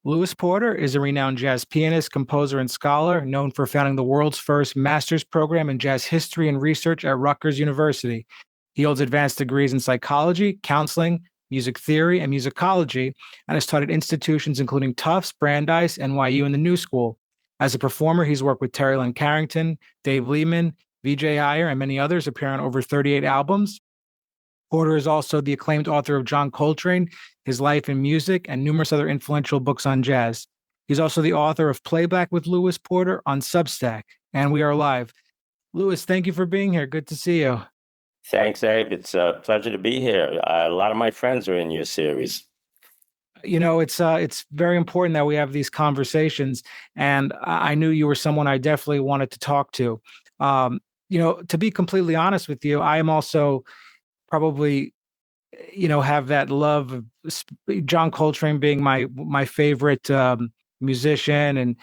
Lewis Porter is a renowned jazz pianist, composer, and scholar known for founding the world's first master's program in jazz history and research at Rutgers University. He holds advanced degrees in psychology, counseling, music theory, and musicology, and has taught at institutions including Tufts, Brandeis, NYU, and the New School. As a performer, he's worked with Terry Lynn Carrington, Dave Lehman, Vijay Iyer, and many others, appearing on over 38 albums. Porter is also the acclaimed author of John Coltrane, His Life in Music, and numerous other influential books on jazz. He's also the author of Playback with Lewis Porter on Substack, and we are live. Lewis, thank you for being here. Good to see you. Thanks, Abe. It's a pleasure to be here. A lot of my friends are in your series. It's very important that we have these conversations, and I knew you were someone I definitely wanted to talk to. To be completely honest with you, I am also probably have that love of John Coltrane being my favorite musician, and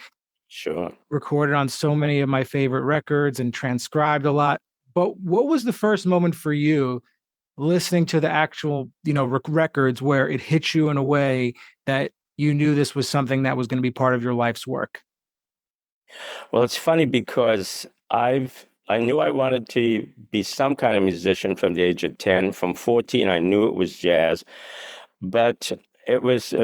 Sure. recorded on so many of my favorite records and transcribed a lot. But what was the first moment for you listening to the actual records where it hit you in a way that you knew this was something that was going to be part of your life's work? Well, it's funny because I knew I wanted to be some kind of musician from the age of 10. From 14, I knew it was jazz, but it was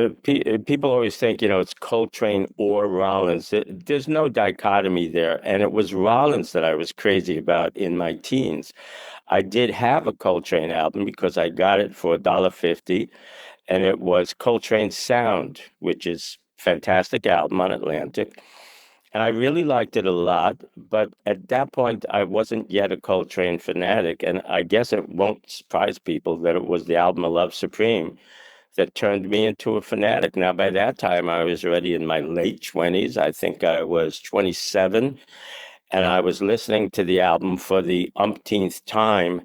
people always think it's Coltrane or Rollins. There's no dichotomy there, and it was Rollins that I was crazy about in my teens. I did have a Coltrane album because I got it for $1.50, and it was Coltrane Sound, which is fantastic album on Atlantic. And I really liked it a lot, but at that point, I wasn't yet a Coltrane fanatic. And I guess it won't surprise people that it was the album of Love Supreme that turned me into a fanatic. Now, by that time, I was already in my late 20s. I think I was 27. And I was listening to the album for the umpteenth time.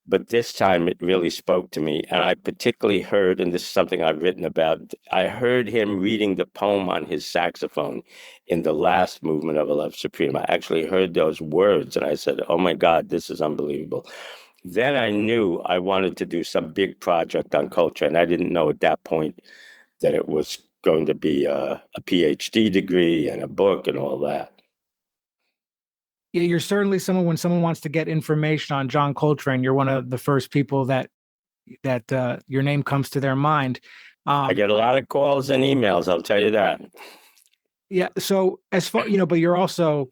But this time it really spoke to me. And I particularly heard, and this is something I've written about, I heard him reading the poem on his saxophone in the last movement of A Love Supreme. I actually heard those words and I said, oh my God, this is unbelievable. Then I knew I wanted to do some big project on Coltrane. I didn't know at that point that it was going to be a PhD degree and a book and all that. Yeah, you're certainly someone, when someone wants to get information on John Coltrane, you're one of the first people that your name comes to their mind. I get a lot of calls and emails, I'll tell you that. Yeah. So as far, but you're also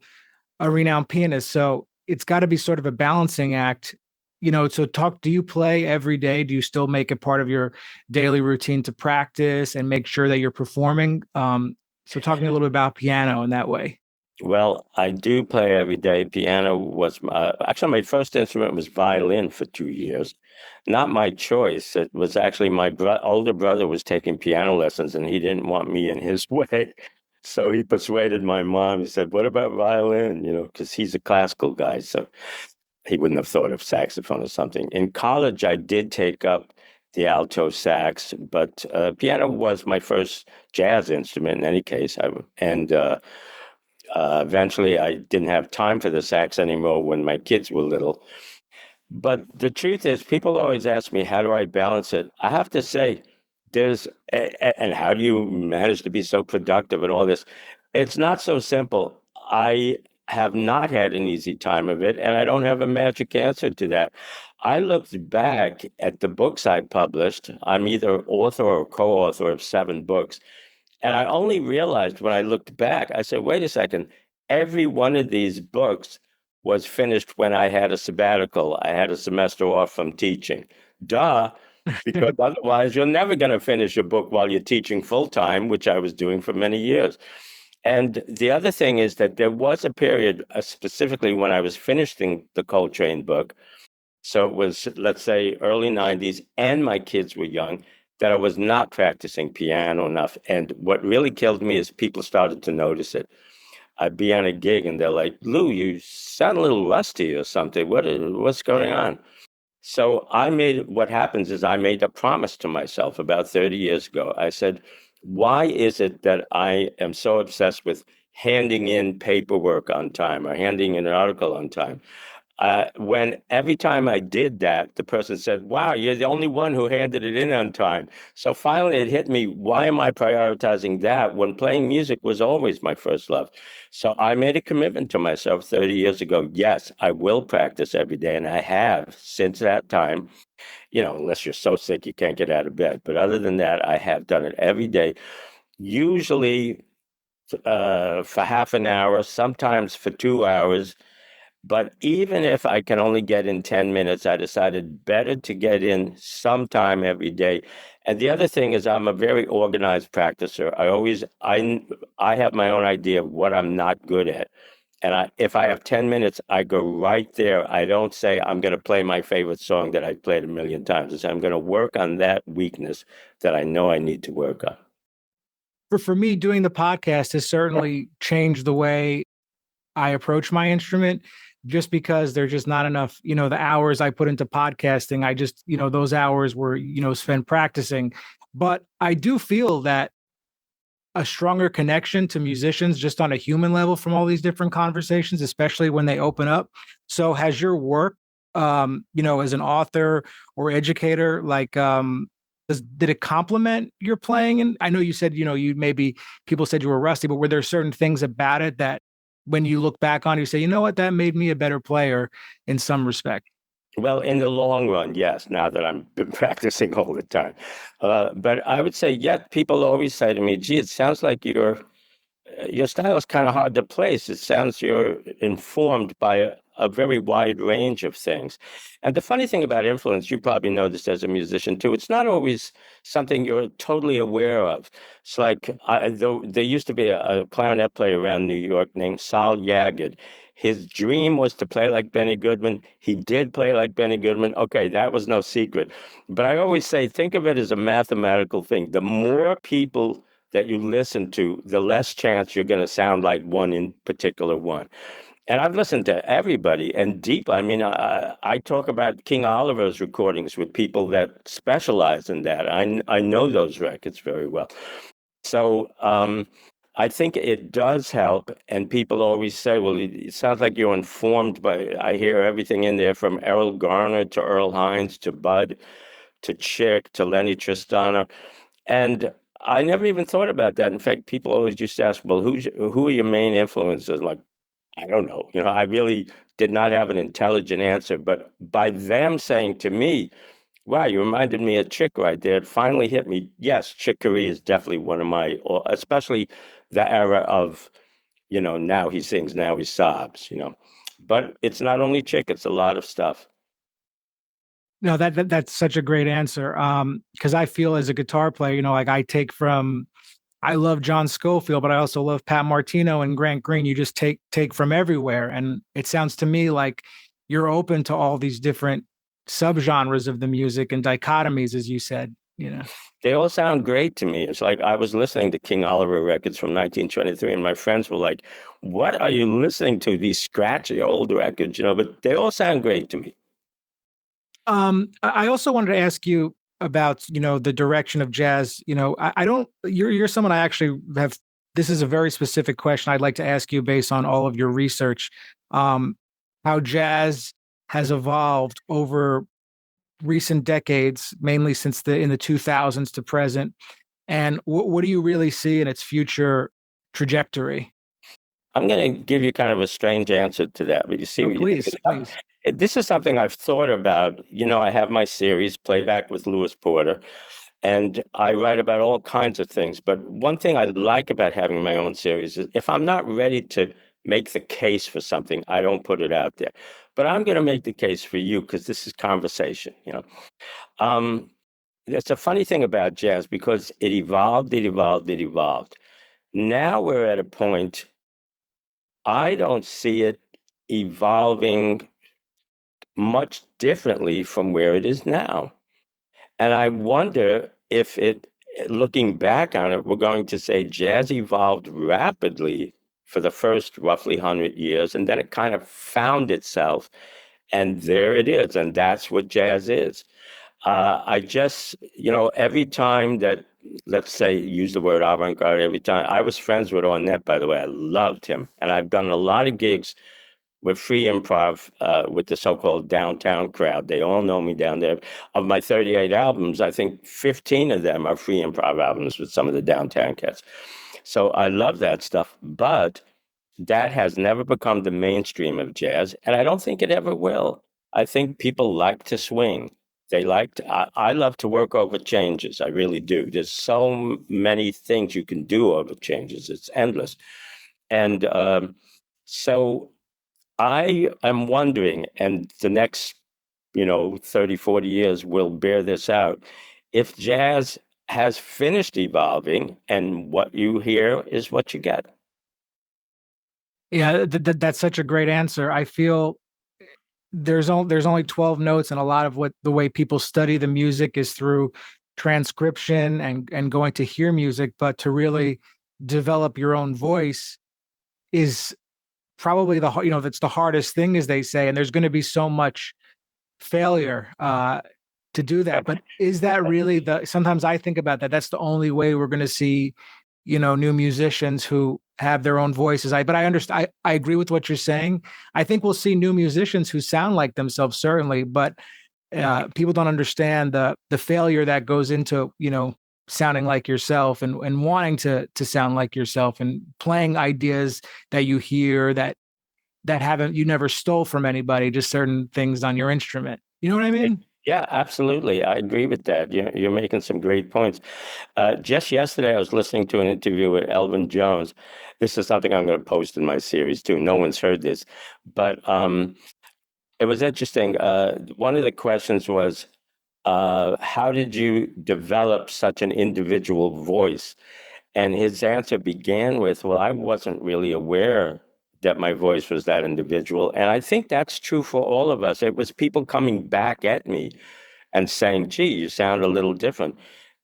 a renowned pianist. So it's got to be sort of a balancing act. Do you play every day? Do you still make it part of your daily routine to practice and make sure that you're performing? So talk to me a little bit about piano in that way. Well, I do play every day. Piano was actually my first instrument was violin for 2 years. Not my choice. It was actually my older brother was taking piano lessons, and he didn't want me in his way. So he persuaded my mom. He said, "What about violin?" Because he's a classical guy, so he wouldn't have thought of saxophone or something. In college, I did take up the alto sax, but piano was my first jazz instrument in any case. Eventually, I didn't have time for the sax anymore when my kids were little. But the truth is, people always ask me, how do I balance it? I have to say, and how do you manage to be so productive and all this? It's not so simple. I have not had an easy time of it, and I don't have a magic answer to that. I looked back at the books I published. I'm either author or co-author of 7 books. And I only realized when I looked back, I said, wait a second, every one of these books was finished when I had a sabbatical. I had a semester off from teaching. Duh, because otherwise you're never going to finish a book while you're teaching full time, which I was doing for many years. And the other thing is that there was a period, specifically when I was finishing the Coltrane book. So it was, let's say, early 90s, and my kids were young, that I was not practicing piano enough. And what really killed me is people started to notice it. I'd be on a gig and they're like, Lou, you sound a little rusty or something. What's going on? So what happens is I made a promise to myself about 30 years ago. I said, why is it that I am so obsessed with handing in paperwork on time or handing in an article on time? when every time I did that, the person said, "Wow, you're the only one who handed it in on time." So finally, it hit me: why am I prioritizing that when playing music was always my first love? So I made a commitment to myself 30 years ago. Yes, I will practice every day, and I have since that time. Unless you're so sick you can't get out of bed. But other than that, I have done it every day, usually for half an hour, sometimes for 2 hours. But even if I can only get in 10 minutes, I decided better to get in sometime every day. And the other thing is I'm a very organized practicer. I have my own idea of what I'm not good at. And if I have 10 minutes, I go right there. I don't say I'm going to play my favorite song that I've played a million times. I say I'm going to work on that weakness that I know I need to work on. For me, doing the podcast has certainly changed the way I approach my instrument, just because there's just not enough, the hours I put into podcasting, I just, those hours were, spent practicing. But I do feel that a stronger connection to musicians just on a human level from all these different conversations, especially when they open up. So has your work, as an author or educator, like, did it complement your playing? And I know you said, you maybe people said you were rusty, but were there certain things about it that when you look back on, you say, you know what, that made me a better player in some respect? Well, in the long run, yes, now that I'm been practicing all the time. But I would say, yeah, people always say to me, gee, it sounds like your style is kind of hard to place. It sounds you're informed by a very wide range of things. And the funny thing about influence, you probably know this as a musician too, it's not always something you're totally aware of. It's like there used to be a clarinet player around New York named Sal Yagged. His dream was to play like Benny Goodman. He did play like Benny Goodman. Okay, that was no secret. But I always say, think of it as a mathematical thing. The more people that you listen to, the less chance you're going to sound like one in particular one. And I've listened to everybody and deep. I mean, I talk about King Oliver's recordings with people that specialize in that. I know those records very well. So I think it does help. And people always say, well, it sounds like you're informed by, I hear everything in there from Errol Garner to Earl Hines to Bud to Chick to Lenny Tristano. And I never even thought about that. In fact, people always used to ask, well, who are your main influences? Like, I don't know. I really did not have an intelligent answer. But by them saying to me, wow, you reminded me of Chick right there, it finally hit me. Yes, Chick Corea is definitely one of my, especially the era of, now he sings, now he sobs. But it's not only Chick, it's a lot of stuff. No, that's such a great answer. Because I feel as a guitar player, like I love John Scofield, but I also love Pat Martino and Grant Green. You just take from everywhere, and it sounds to me like you're open to all these different subgenres of the music and dichotomies, as you said. They all sound great to me. It's like I was listening to King Oliver records from 1923, and my friends were like, "What are you listening to? These scratchy old records?" But they all sound great to me. I also wanted to ask you about, the direction of jazz. I don't, you're someone I actually have, this is a very specific question I'd like to ask you based on all of your research. How jazz has evolved over recent decades, mainly since in the 2000s to present. And what do you really see in its future trajectory? I'm going to give you kind of a strange answer to that, but you see Oh, what you think. please. This is something I've thought about. I have my series, Playback with Lewis Porter, and I write about all kinds of things. But one thing I like about having my own series is if I'm not ready to make the case for something, I don't put it out there. But I'm going to make the case for you because this is conversation. Um, it's a funny thing about jazz because it evolved, it evolved, it evolved. Now we're at a point, I don't see it evolving much differently from where it is now. And I wonder if looking back on it, we're going to say jazz evolved rapidly for the first roughly 100 years, and then it kind of found itself, and there it is, and that's what jazz is. I just, every time that, let's say, use the word avant-garde every time. I was friends with Ornette, by the way. I loved him. And I've done a lot of gigs with free improv with the so-called downtown crowd. They all know me down there. Of my 38 albums, I think 15 of them are free improv albums with some of the downtown cats. So I love that stuff, but that has never become the mainstream of jazz, and I don't think it ever will. I think people like to swing. I love to work over changes. I really do. There's so many things you can do over changes. It's endless. And so I am wondering, and the next, 30, 40 years will bear this out, if jazz has finished evolving and what you hear is what you get. Yeah, that's such a great answer. I feel there's only 12 notes, and a lot of what the way people study the music is through transcription and going to hear music, but to really develop your own voice is probably that's the hardest thing, as they say, and there's going to be so much failure to do that. But is that really sometimes I think about that, that's the only way we're going to see new musicians who have their own voices. But I understand, I agree with what you're saying. I think we'll see new musicians who sound like themselves, certainly, but people don't understand the failure that goes into sounding like yourself, and wanting to sound like yourself, and playing ideas that you hear that haven't, you never stole from anybody, just certain things on your instrument. You know what I mean? Yeah, absolutely. I agree with that. You're making some great points. Just yesterday, I was listening to an interview with Elvin Jones. This is something I'm going to post in my series too. No one's heard this, but it was interesting. One of the questions was, how did you develop such an individual voice? And his answer began with, well, I wasn't really aware that my voice was that individual. And I think that's true for all of us. It was people coming back at me and saying, gee, you sound a little different.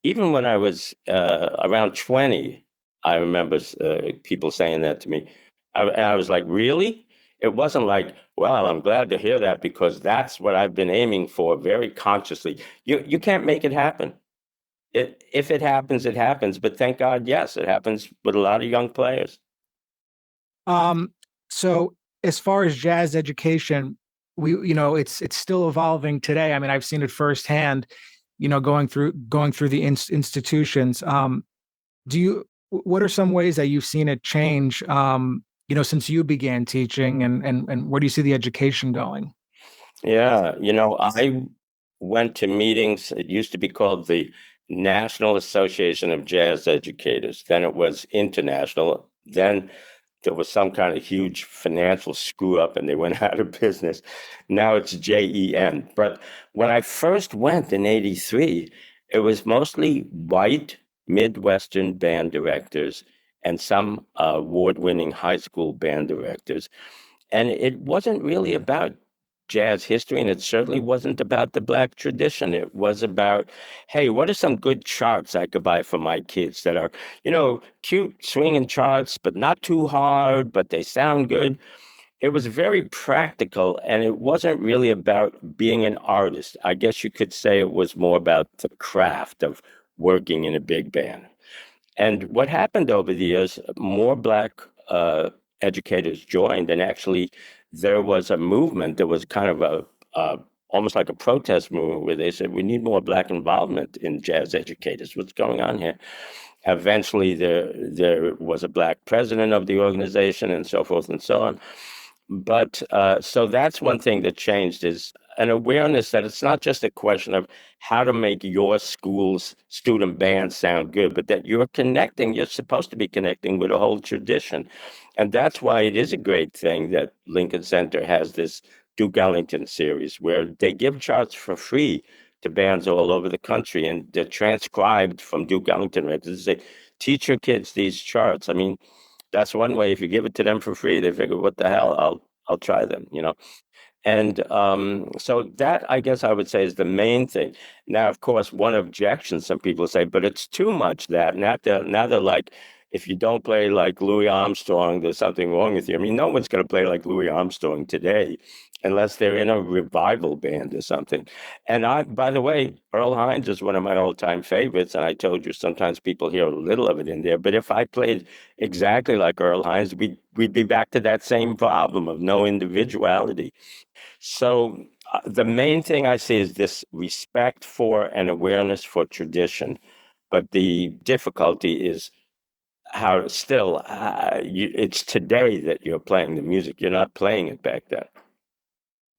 Even when I was around 20, I remember people saying that to me. And I was like, really? It wasn't like, well, I'm glad to hear that because that's what I've been aiming for very consciously. You can't make it happen. If it happens, it happens. But thank God, yes, it happens with a lot of young players. So as far as jazz education, it's still evolving today. I mean, I've seen it firsthand, going through the institutions. What are some ways that you've seen it change, since you began teaching, and where do you see the education going? Yeah, I went to meetings. It used to be called the National Association of Jazz Educators. Then it was international. Then there was some kind of huge financial screw up and they went out of business. Now it's JEN. But when I first went in 83, it was mostly white Midwestern band directors and some award-winning high school band directors. And it wasn't really about jazz history, and it certainly wasn't about the Black tradition. It was about, hey, what are some good charts I could buy for my kids that are, cute swinging charts, but not too hard, but they sound good. It was very practical, and it wasn't really about being an artist. I guess you could say it was more about the craft of working in a big band. And what happened over the years, more Black educators joined, and actually there was a movement. There was kind of almost like a protest movement where they said, we need more Black involvement in jazz educators. What's going on here? Eventually, there was a Black president of the organization and so forth and so on. But so that's one thing that changed, is an awareness that it's not just a question of how to make your school's student band sound good, but that you're supposed to be connecting with a whole tradition. And that's why it is a great thing that Lincoln Center has this Duke Ellington series where they give charts for free to bands all over the country, and they're transcribed from Duke Ellington records. They say, teach your kids these charts. I mean, that's one way. If you give it to them for free, they figure, what the hell, I'll try them. And so that, I guess I would say, is the main thing. Now, of course, one objection some people say, but it's too much that. Now they're like, if you don't play like Louis Armstrong, there's something wrong with you. I mean, no one's going to play like Louis Armstrong today unless they're in a revival band or something. And by the way, Earl Hines is one of my all-time favorites. And I told you sometimes people hear a little of it in there. But if I played exactly like Earl Hines, we'd be back to that same problem of no individuality. So the main thing I see is this respect for and awareness for tradition. But the difficulty is how still it's today that you're playing the music. You're not playing it back then.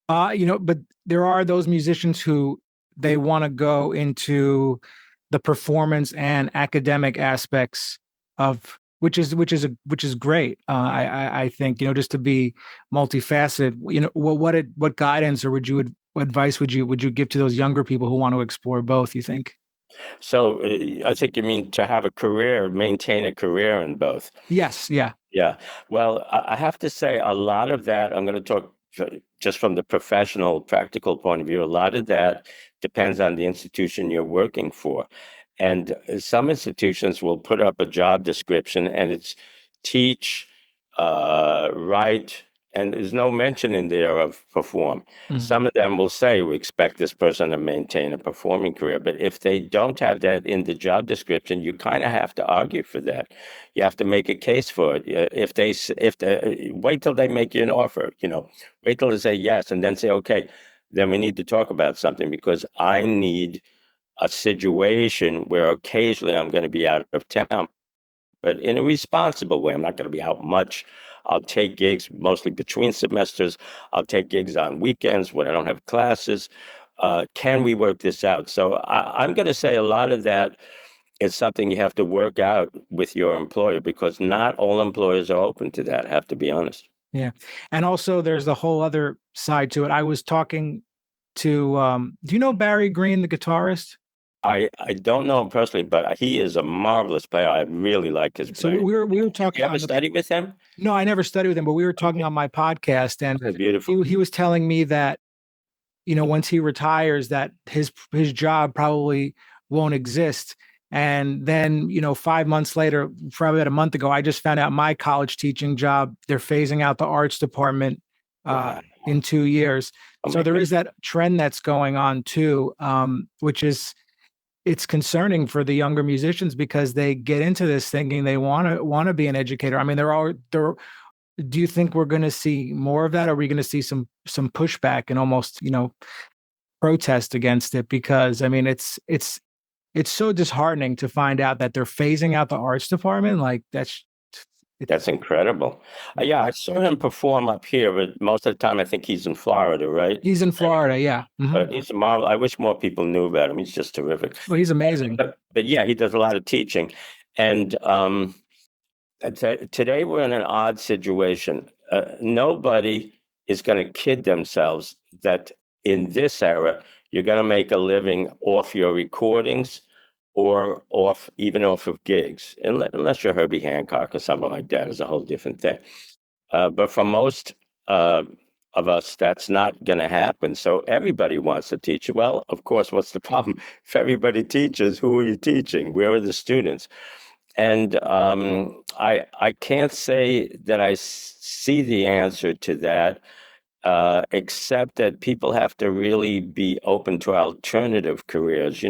But there are those musicians who they want to go into the performance and academic aspects of which is great. I think just to be multifaceted. What guidance or advice would you give to those younger people who want to explore both? You think? So I think you mean to have a career, maintain a career in both. Yes. Yeah. Yeah. Well, I have to say a lot of that, I'm going to talk just from the professional, practical point of view, a lot of that depends on the institution you're working for. And some institutions will put up a job description and it's teach, write, and there's no mention in there of perform. Some of them will say we expect this person to maintain a performing career, but if they don't have that in the job description, you kind of have to argue for that. You have to make a case for it. If they wait till they make you an offer, wait till they say yes, and then say okay, then we need to talk about something because I need a situation where occasionally I'm going to be out of town, but in a responsible way. I'm not going to be out much. I'll take gigs mostly between semesters. I'll take gigs on weekends when I don't have classes. Can we work this out? So I'm going to say a lot of that is something you have to work out with your employer because not all employers are open to that, I have to be honest. Yeah. And also there's the whole other side to it. I was talking to do you know Barry Green, the guitarist? I don't know him personally, but he is a marvelous player. I really like his So playing. we were talking. You ever study with him? No, I never studied with him, but we were talking on my podcast, and Beautiful. he was telling me that once he retires, that his job probably won't exist. And then 5 months later, probably about a month ago, I just found out my college teaching job, they're phasing out the arts department in 2 years. So there is that trend that's going on too, which is it's concerning for the younger musicians because they get into this thinking they want to be an educator. I mean, there. Do you think we're going to see more of that? Or are we going to see some pushback and almost protest against it? Because I mean, it's so disheartening to find out that they're phasing out the arts department. Like that's incredible. Yeah, I saw him perform up here, but most of the time I think he's in Florida, right? He's in Florida, yeah. But he's a marvel. I wish more people knew about him. He's just terrific. Well, he's amazing. But yeah, he does a lot of teaching. And today we're in an odd situation. Nobody is going to kid themselves that in this era, you're going to make a living off your recordings or even off of gigs, unless you're Herbie Hancock or something like that, is a whole different thing. But for most of us, that's not going to happen. So everybody wants to teach. Well, of course, what's the problem? If everybody teaches, who are you teaching? Where are the students? And I can't say that I see the answer to that, except that people have to really be open to alternative careers.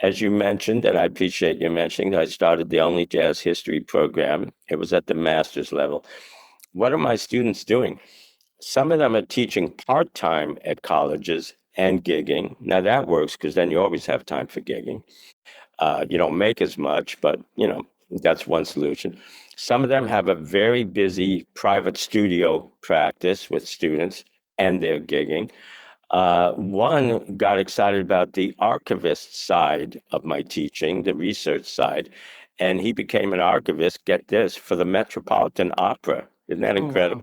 As you mentioned, and I appreciate you mentioning, I started the only jazz history program. It was at the master's level. What are my students doing? Some of them are teaching part-time at colleges and gigging. Now that works because then you always have time for gigging. You don't make as much, but that's one solution. Some of them have a very busy private studio practice with students and they're gigging. One got excited about the archivist side of my teaching, the research side, and he became an archivist, get this, for the Metropolitan Opera. Isn't that incredible?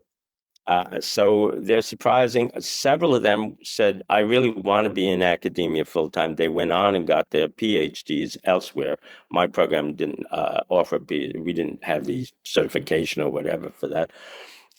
So they're surprising. Several of them said, I really want to be in academia full-time. They went on and got their PhDs elsewhere. My program didn't offer, we didn't have the certification or whatever for that.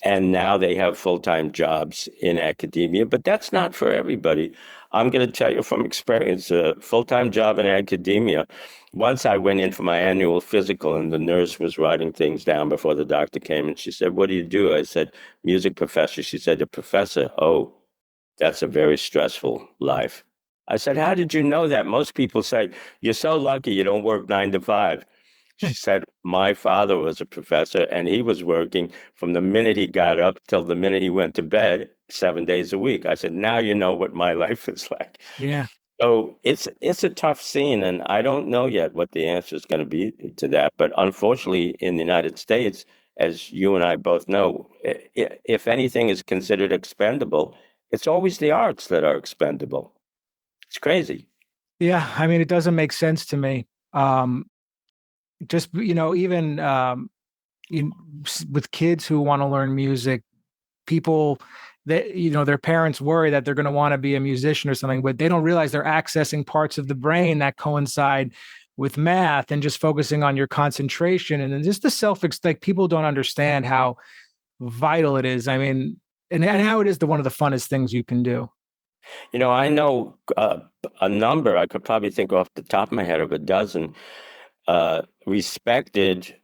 and now they have full-time jobs in academia, but that's not for everybody. I'm going to tell you from experience, a full-time job in academia, once I went in for my annual physical and the nurse was writing things down before the doctor came and she said, "What do you do?" I said, "Music professor." She said, "A professor? Oh, that's a very stressful life." I said, "How did you know that? Most people say, you're so lucky you don't work 9 to 5." She said, "My father was a professor and he was working from the minute he got up till the minute he went to bed 7 days a week." I said, "Now you know what my life is like." Yeah. So it's a tough scene, and I don't know yet what the answer is going to be to that. But unfortunately, in the United States, as you and I both know, if anything is considered expendable, it's always the arts that are expendable. It's crazy. Yeah. I mean, it doesn't make sense to me. Um, just, even in, with kids who want to learn music, people that, their parents worry that they're going to want to be a musician or something, but they don't realize they're accessing parts of the brain that coincide with math and just focusing on your concentration. And then just the like people don't understand how vital it is. I mean, and how it is one of the funnest things you can do. I know a number, I could probably think off the top of my head of a dozen respected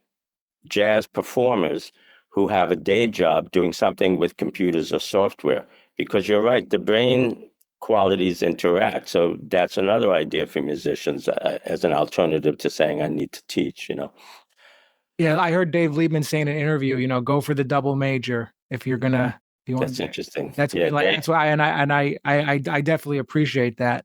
jazz performers who have a day job doing something with computers or software. Because you're right, the brain qualities interact. So that's another idea for musicians as an alternative to saying, I need to teach. Yeah, I heard Dave Liebman say in an interview, go for the double major if you're gonna if you want. That's interesting. That's Yeah, like Dave. that's why, and I definitely appreciate that.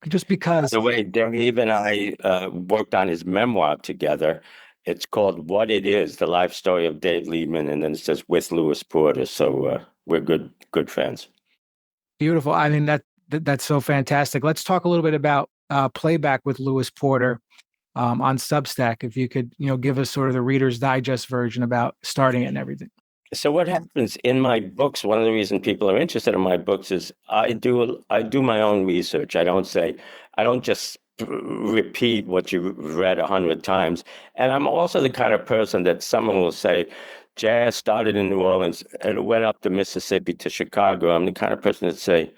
Just By because. the way, Dave and I worked on his memoir together. It's called What It Is, The Life Story of Dave Liebman, and then it says with Lewis Porter. So we're good friends. Beautiful. I mean that's so fantastic. Let's talk a little bit about playback with Lewis Porter on Substack. If you could, give us sort of the Reader's Digest version about starting it and everything. So what happens in my books, one of the reasons people are interested in my books is I do my own research. I don't just repeat what you've read 100 times. And I'm also the kind of person that someone will say, jazz started in New Orleans and it went up the Mississippi to Chicago. I'm the kind of person that say,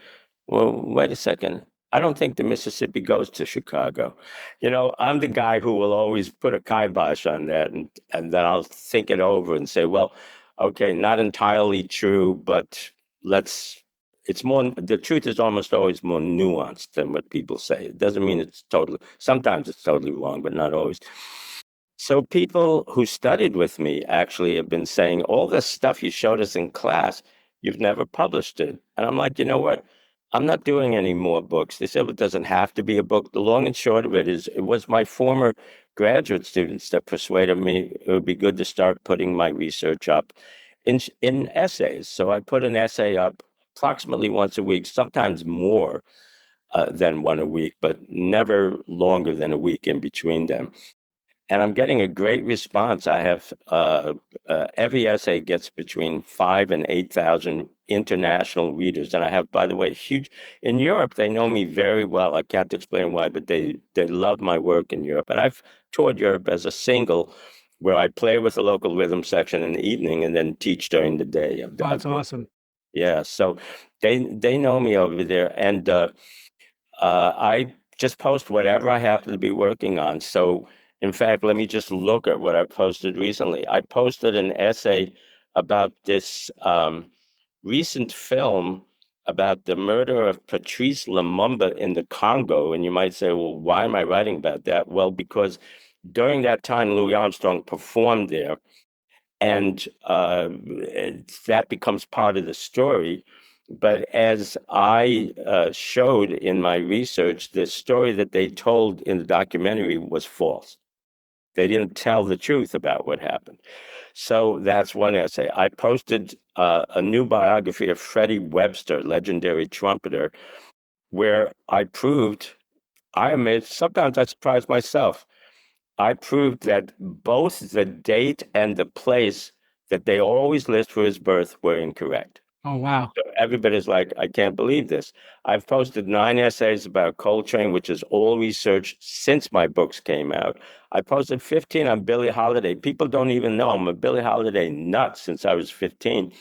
well, wait a second. I don't think the Mississippi goes to Chicago. I'm the guy who will always put a kibosh on that, and then I'll think it over and say, well, okay, not entirely true, but the truth is almost always more nuanced than what people say. It doesn't mean sometimes it's totally wrong, but not always. So people who studied with me actually have been saying, all this stuff you showed us in class, you've never published it. And I'm like, you know what? I'm not doing any more books. They said it doesn't have to be a book. The long and short of it is, it was my former graduate students that persuaded me it would be good to start putting my research up in essays. So I put an essay up approximately once a week, sometimes more than one a week, but never longer than a week in between them. And I'm getting a great response. I have every essay gets between 5 and 8,000 international readers, and I have, by the way, huge in Europe. They know me very well. I can't explain why, but they love my work in Europe. And I've toured Europe as a single, where I play with the local rhythm section in the evening and then teach during the day. Oh, that's awesome. Yeah, so they know me over there, and I just post whatever I happen to be working on. So, in fact, let me just look at what I posted recently. I posted an essay about this recent film about the murder of Patrice Lumumba in the Congo. And you might say, well, why am I writing about that? Well, because during that time, Louis Armstrong performed there. And that becomes part of the story. But as I showed in my research, the story that they told in the documentary was false. They didn't tell the truth about what happened. So that's one essay. I posted a new biography of Freddie Webster, legendary trumpeter, where I proved, sometimes I surprise myself. I proved that both the date and the place that they always list for his birth were incorrect. Oh, wow. So everybody's like, I can't believe this. I've posted 9 essays about Coltrane, which is all research since my books came out. I posted 15 on Billie Holiday. People don't even know I'm a Billie Holiday nut since I was 15.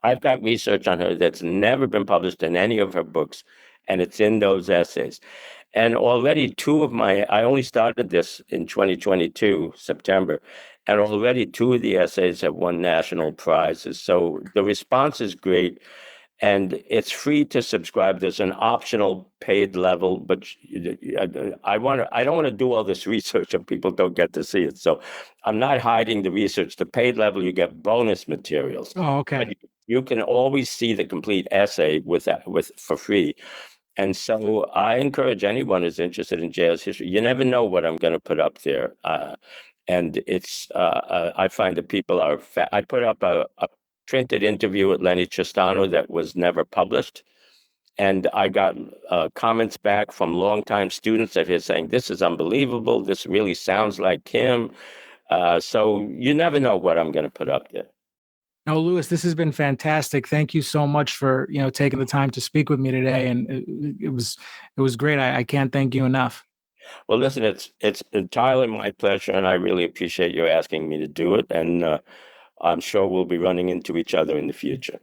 I've got research on her that's never been published in any of her books, and it's in those essays. And already I only started this in 2022, September, and already 2 of the essays have won national prizes. So the response is great, and it's free to subscribe. There's an optional paid level, but I don't want to do all this research and people don't get to see it. So I'm not hiding the research. The paid level, you get bonus materials. Oh, But okay. you can always see the complete essay with for free. And so I encourage anyone who's interested in jazz history. You never know what I'm going to put up there. And I find that people are, I put up a printed interview with Lenny Tristano that was never published. And I got comments back from longtime students of his saying, this is unbelievable. This really sounds like him. So you never know what I'm going to put up there. No, Louis, this has been fantastic. Thank you so much for, taking the time to speak with me today. And it was great. I can't thank you enough. Well, listen, it's entirely my pleasure, and I really appreciate you asking me to do it. And I'm sure we'll be running into each other in the future.